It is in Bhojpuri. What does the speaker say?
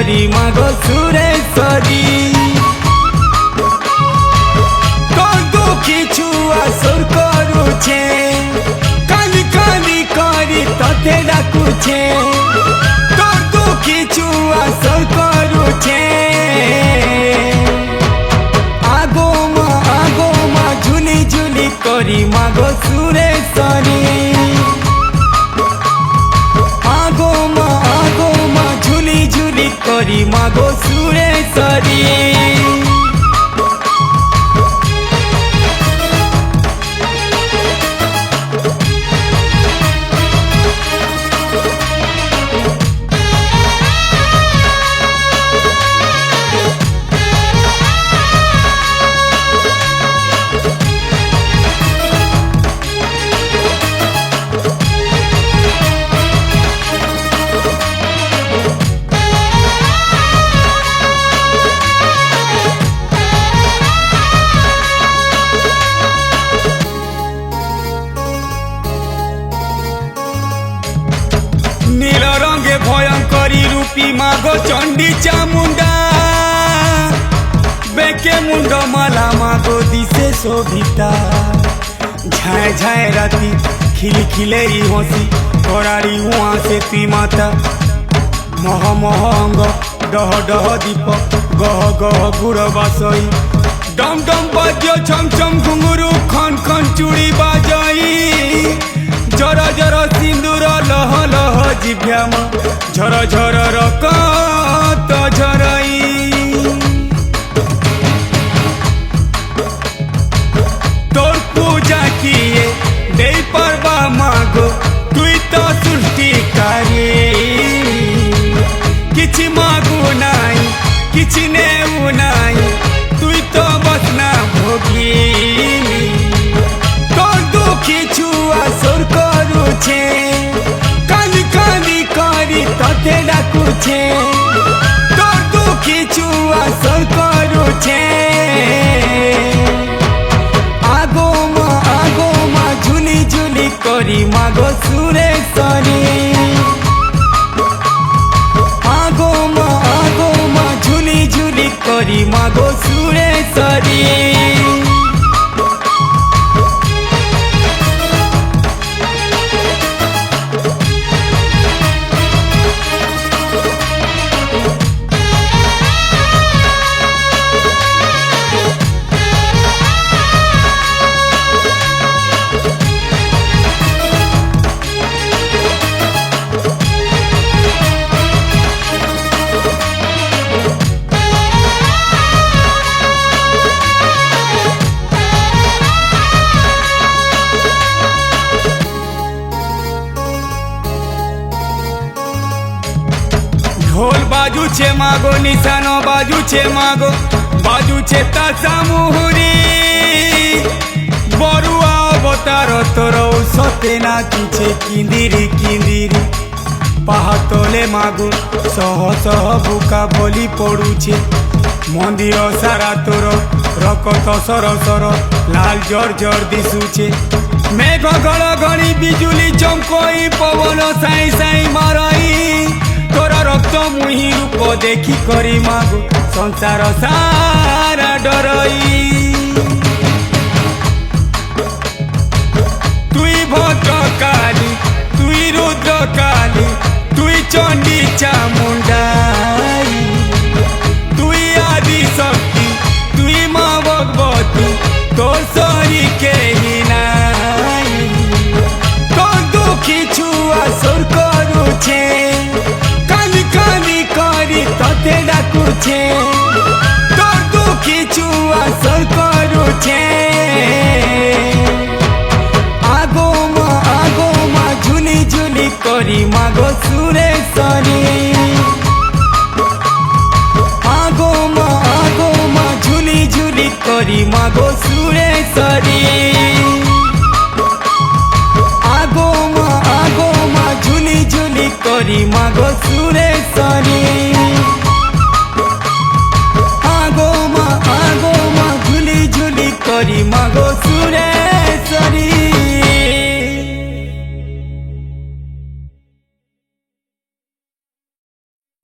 करी मागो सुरेश्वरी तोर दुखी छुआ सुर करुछे काली काली करी तते डाकुछे तोर दुखी छुआ सुर करुछे आगो मा झुली झुली करी मागो सुरेश्वरी आगो मा झुली झुली करी मागो सुरेश्वरी नील रंगे भयंकरी रूपी मागो चंडी चामुंडा बेके मुंड माला मागो दिसे शोभिता झाए झाए राती खिली खिले हसी कराड़ी हुआ से तुई माता मह मह अंग डह डह दीप गह गह गुड़ बासई डम डम बाज्य छम छम घुंगरू खन खन चूड़ी बाजई जर जर सिंदूर लह लह जिभ्याम झर झर रकत झरई तोर पूजा किए दे परबा मागो तुई तो सृष्टिकारी किछि मागु नाई किछि नेउ नाई तुई तो बसना भोगिनी तोर दुखी छुआ सुर करुछे काली काली करी तते डाकुछे तोर दुखी छुआ सुर करुछे आगो मा झुली झुली करी मागो सुरेश्वरी आगो मा झुली झुली करी मागो सुरेश्वरी ढोल बाजू छे मागो निशानो बाजू छे मागो बाजू छे तासा मुहुरी बरुआ अवतार तोर सते नाचुछे किंदिरी किंदिरी पाहातले मागो सह सह बुका बलि पड़ुछे मंदिर सारा तोर रकत सर सर लाल जर जर दिशुछे मेघ घड़घड़ी बिजुली चमकई पवन साई साई मारई तोरा रक्त मुही रूप देखी करी मागो संसार सारा डरई तुई भद्र काली तुई रुद्र काली तुई चंडी चामुंडाई तुई आदि शक्ति तुई माँ भगवती तोर सरी के ही नाई तोर दुखी छुआ सुर करुछे तते डाकुछे तोर दुखी छुआ सुर करुछे आगो मा झुली झुली करी मागो सुरेश्वरी आगो मा झुली झुली करी मागो सुरेश्वरी आगो मा झुली झुली करी मागो सुरेश्वरी आगो मा झुली झुली करी मागो सुरे